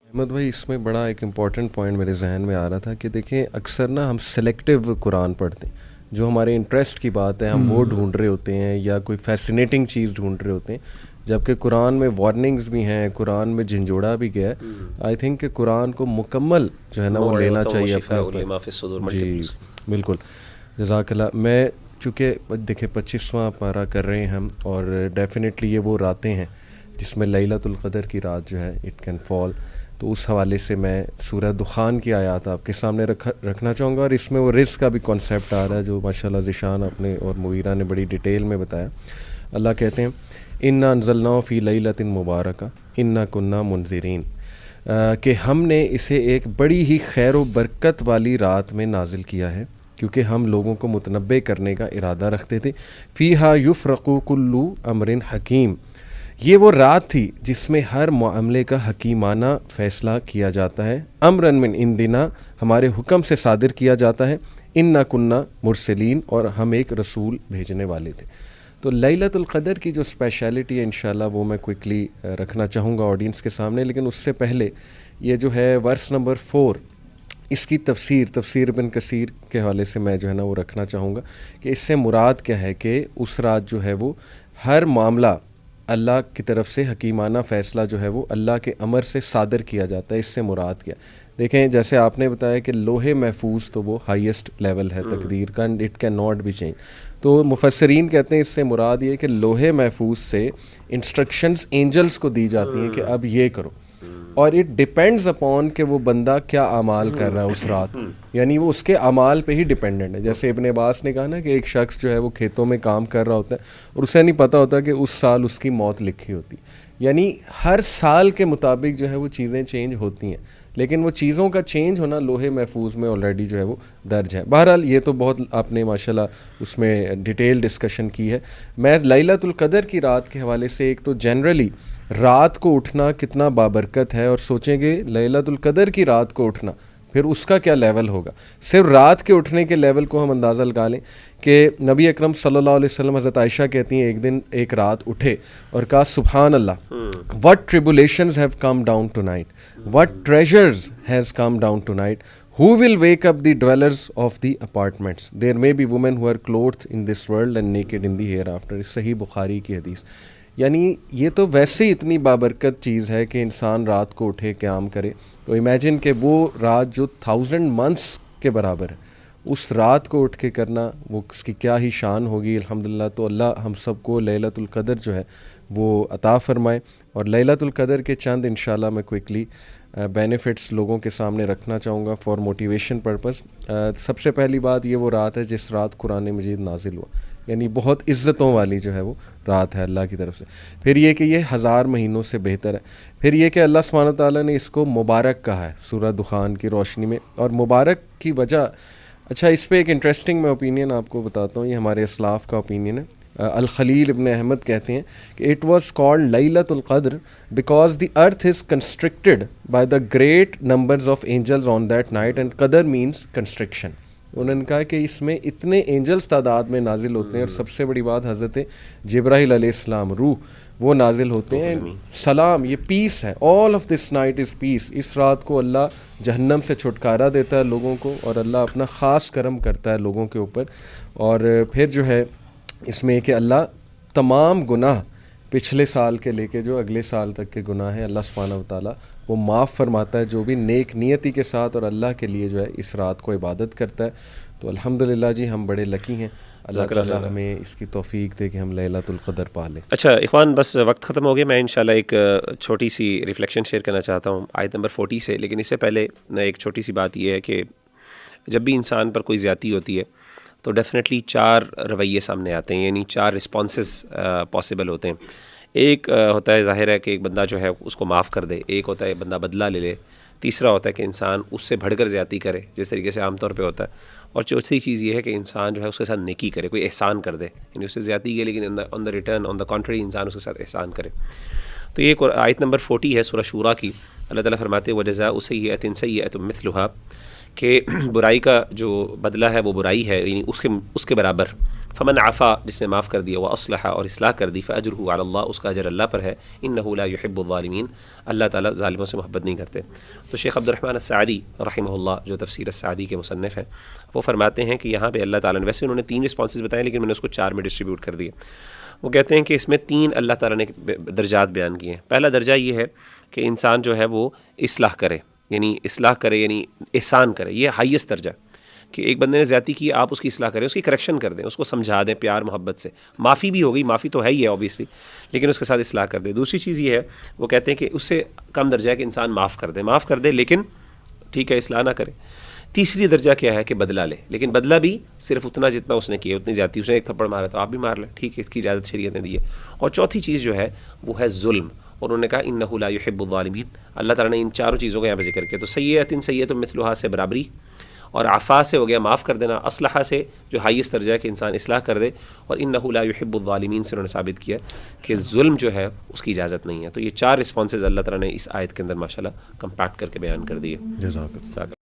अहमद भाई, इसमें बड़ा एक इम्पॉर्टेंट पॉइंट मेरे जहन में आ रहा था कि देखें, अक्सर ना हम सेलेक्टिव कुरान पढ़ते हैं। जो हमारे इंटरेस्ट की बात है हम वो ढूंढ रहे होते हैं या कोई फैसिनेटिंग चीज़ ढूंढ रहे होते हैं, जबकि कुरान में वार्निंग्स भी हैं, कुरान में झंझोड़ा भी गया है। आई थिंक कि कुरान को मुकम्मल जो है ना वो लेना चाहिए अपने ऊपर। जी बिल्कुल, जज़ाकल्लाह। मैं चूँकि देखिए 25वां पारा कर रहे हैं हम, और डेफिनेटली ये वो रातें हैं जिसमें लैलतुल क़द्र की रात जो है इट कैन फॉल। तो उस हवाले से मैं सूरह दुखान की आयत आपके सामने रखना चाहूँगा, और इसमें वो रिज़्क़ का भी कॉन्सेप्ट आ रहा है जो माशाल्लाह ज़िशान अपने और मुगीरा ने बड़ी डिटेल में बताया। अल्लाह कहते हैं, इन्ना अंज़लनाहु फ़ी लैलतिन मुबारका इन्ना कुन्ना मुनज़िरीन, कि हमने इसे एक बड़ी ही खैर व बरकत वाली रात में नाजिल किया है क्योंकि हम लोगों को मुतनब्बे करने का इरादा रखते थे। फ़ीहा युफ़रक़ु कुल्लु अमरिन हकीम, ये वो रात थी जिसमें हर मामले का हकीमाना फ़ैसला किया जाता है। अमरन मिन इंदिना, हमारे हुक्म से सादिर किया जाता है। इन्ना कुन्ना मुरसलीन, और हम एक रसूल भेजने वाले थे। तो लैलतुल क़द्र की जो स्पेशलिटी है इंशाल्लाह वो मैं क्विकली रखना चाहूँगा ऑडियंस के सामने, लेकिन उससे पहले ये जो है वर्स नंबर 4, इसकी तफसीर इब्न कसीर के हवाले से मैं जो है ना वो रखना चाहूँगा कि इससे मुराद क्या है कि उस रात जो है वो हर मामला अल्लाह की तरफ से हकीमाना फ़ैसला जो है वो अल्लाह के अमर से सादर किया जाता है। इससे मुराद क्या? देखें, जैसे आपने बताया कि लोहे महफूज तो वो हाईएस्ट लेवल है तकदीर का, and it can not be change. तो मुफस्सरीन कहते हैं इससे मुराद ये कि लोहे महफूज से इंस्ट्रक्शंस एंजल्स को दी जाती हैं कि अब ये करो, और इट डिपेंड्स अपॉन कि वो बंदा क्या अमाल कर रहा है उस रात, यानी वो उसके अमाल पे ही डिपेंडेंट है। जैसे इब्ने अब्बास ने कहा ना कि एक शख्स जो है वो खेतों में काम कर रहा होता है और उसे नहीं पता होता कि उस साल उसकी मौत लिखी होती, यानी हर साल के मुताबिक जो है वो चीज़ें चेंज होती हैं, लेकिन वो चीज़ों का चेंज होना लोहे महफूज में ऑलरेडी जो है वो दर्ज है। बहरहाल ये तो बहुत आपने माशाल्लाह उसमें डिटेल डिस्कशन की है। मैं लैलतुल क़द्र की रात के हवाले से एक तो जनरली रात को उठना कितना बाबरकत है, और सोचेंगे लैलतुल क़द्र की रात को उठना फिर उसका क्या लेवल होगा। सिर्फ रात के उठने के लेवल को हम अंदाज़ा लगा लें कि नबी अकरम सल्लल्लाहु अलैहि वसल्लम, हज़रत आयशा कहती हैं, एक दिन एक रात उठे और कहा सुबहान अल्लाह, what tribulations have come down tonight, what treasures has come down tonight, who will wake up the dwellers of the apartments, there may be women who are clothed in this world and naked in the hereafter. Sahih Bukhari की हदीस। यानी ये तो वैसे ही इतनी बाबरकत चीज़ है कि इंसान रात को उठे क़याम करे, तो इमेजिन कि वो रात जो 1000 मंथ्स के बराबर है, उस रात को उठ के करना वो उसकी क्या ही शान होगी। अल्हम्दुलिल्लाह। तो अल्लाह हम सबको लैलतुल क़द्र जो है वो अता फ़रमाए, और लैलतुल क़द्र के चंद इंशाल्लाह मैं क्विकली बेनिफिट्स लोगों के सामने रखना चाहूँगा फॉर मोटिवेशन पर्पस। सबसे पहली बात, ये वो रात है जिस रात कुरान मजीद नाजिल हुआ, यानी बहुत इज़्ज़तों वाली जो है वो रात है अल्लाह की तरफ से। फिर ये कि ये 1000 महीनों से बेहतर है। फिर ये कि अल्लाह सुब्हानहू तआला ने इसको मुबारक कहा है सूरह दुखान की रोशनी में, और मुबारक की वजह, अच्छा इस पर एक इंटरेस्टिंग मैं ओपिनियन आपको बताता हूँ, ये हमारे इस्लाफ़ का ओपिनियन है। अल खलील इब्न अहमद कहते हैं कि इट वाज कॉल्ड लैलतुल क़द्र because the earth is constricted by the great numbers of angels on that night, and क़द्र मीन्स कंस्ट्रिक्शन। उन्होंने कहा कि इसमें इतने एंजल्स तादाद में नाजिल होते हैं, और सबसे बड़ी बात हज़रत जिब्राईल अलैहिस्सलाम रूह वो नाजिल होते हैं। सलाम, ये पीस है, all of this night is piece. इस रात को अल्लाह जहन्नम से छुटकारा देता है लोगों को, और अल्लाह अपना ख़ास करम करता है लोगों के ऊपर। और फिर जो है इसमें कि अल्लाह तमाम गुनाह पिछले साल के लेके जो अगले साल तक के गुनाह हैं अल्लाह सुब्हानहू व तआला वो माफ़ फरमाता है, जो भी नेक नियति के साथ और अल्लाह के लिए जो है इस रात को इबादत करता है। तो अल्हम्दुलिल्लाह जी, हम बड़े लकी हैं, अल्लाह ताला हमें इसकी तौफीक दे कि हम लैलतुल क़द्र पा लें। अच्छा इख़वान, बस वक्त ख़त्म हो गया। मैं इंशाल्लाह एक छोटी सी रिफ्लेक्शन शेयर करना चाहता हूँ आयत नंबर 40 से, लेकिन इससे पहले एक छोटी सी बात यह है कि जब भी इंसान पर कोई ज़्यादती होती है तो डेफ़िनेटली 4 रवैये सामने आते हैं, यानी 4 रिस्पॉन्सेस पॉसिबल होते हैं। एक होता है ज़ाहिर है कि एक बंदा जो है उसको माफ़ कर दे, एक होता है बंदा बदला ले ले, तीसरा होता है कि इंसान उससे बढ़कर ज़्यादती करे जिस तरीके से आमतौर पे होता है, और चौथी चीज़ ये है कि इंसान जो है उसके साथ नेकी करे, कोई एहसान कर दे, यानी उससे ज़्यादती की लेकिन on the return on the contrary इंसान उसके साथ एहसान करे। तो ये आयत नंबर 40 है सूरह शूरा की। अल्लाह ताला फरमाते हैं वजज़ाउ सय्यअतिन सय्यअतुम मिथलुहा, कि बुराई का जो बदला है वो बुराई है, यानी उसके बराबर फ़मन आफ़ा, जिसने माफ़ कर दिया, व अस्लहा, और इस्लाह कर दी, फ़अजरुहु अला, उसका अजर अल्लाह पर है, इन्नहु ला युहिब्बुज़्ज़ालिमीन, अल्लाह ताला ज़ालिमों से मोहब्बत नहीं करते। तो शेख अब्दुर्रहमान अस्सादी रहिमहुल्लाह, जो तफसीर अस्सादी के मुसन्निफ़ हैं, वो फरमाते हैं कि यहाँ पे अल्लाह ताला ने, वैसे उन्होंने 3 रिस्पॉन्सेस बताए लेकिन मैंने उसको 4 में डिस्ट्रीब्यूट कर दिए। वो कहते हैं कि इसमें 3 अल्लाह ताला ने दर्जात बयान किए हैं। पहला दर्जा ये है कि इंसान जो है वो इस्लाह करे, यानी एहसान करे, ये हाईएस्ट दर्जा, कि एक बंदे ने ज़्यादती की, आप उसकी इस्लाह करें, उसकी करेक्शन कर दें, उसको समझा दें प्यार मोहब्बत से। माफ़ी भी हो गई, माफ़ी तो है ही है ऑब्वियसली, लेकिन उसके साथ इस्लाह कर दें। दूसरी चीज़ ये है, वो कहते हैं कि उससे कम दर्जा है कि इंसान माफ़ कर दे लेकिन ठीक है, इस्लाह ना करे। तीसरी दर्जा क्या है कि बदला ले, लेकिन बदला भी सिर्फ उतना जितना उसने किया, उतनी ज़्यादती, उसने एक थप्पड़ मारा तो आप भी मार लें, ठीक है, इसकी इजाज़त शरीयत ने दी है। और चौथी चीज़ जो है वो है जुल्म, और उन्होंने कहा इन्नहु ला युहिब्बुज़्ज़ालिमीन, अल्लाह ताला ने इन चारों चीज़ों का यहाँ पर जिक्र किया। तो सय्यतिन सय्यतुन मिथलुहा से बराबरी, और आफ़ा से हो गया माफ़ कर देना, असलहा से जो हाईएस्ट दर्जा है कि इंसान इस्लाह कर दे, और इन्नहु ला युहिब्बुज़्ज़ालिमीन से उन्होंने साबित किया कि जुल्म जो है उसकी इजाज़त नहीं है। तो ये 4 रिस्पॉन्सेज अल्लाह ताला ने इस आयत के अंदर माशाल्लाह कंपैक्ट करके बयान कर दिए। जज़ाकल्लाह।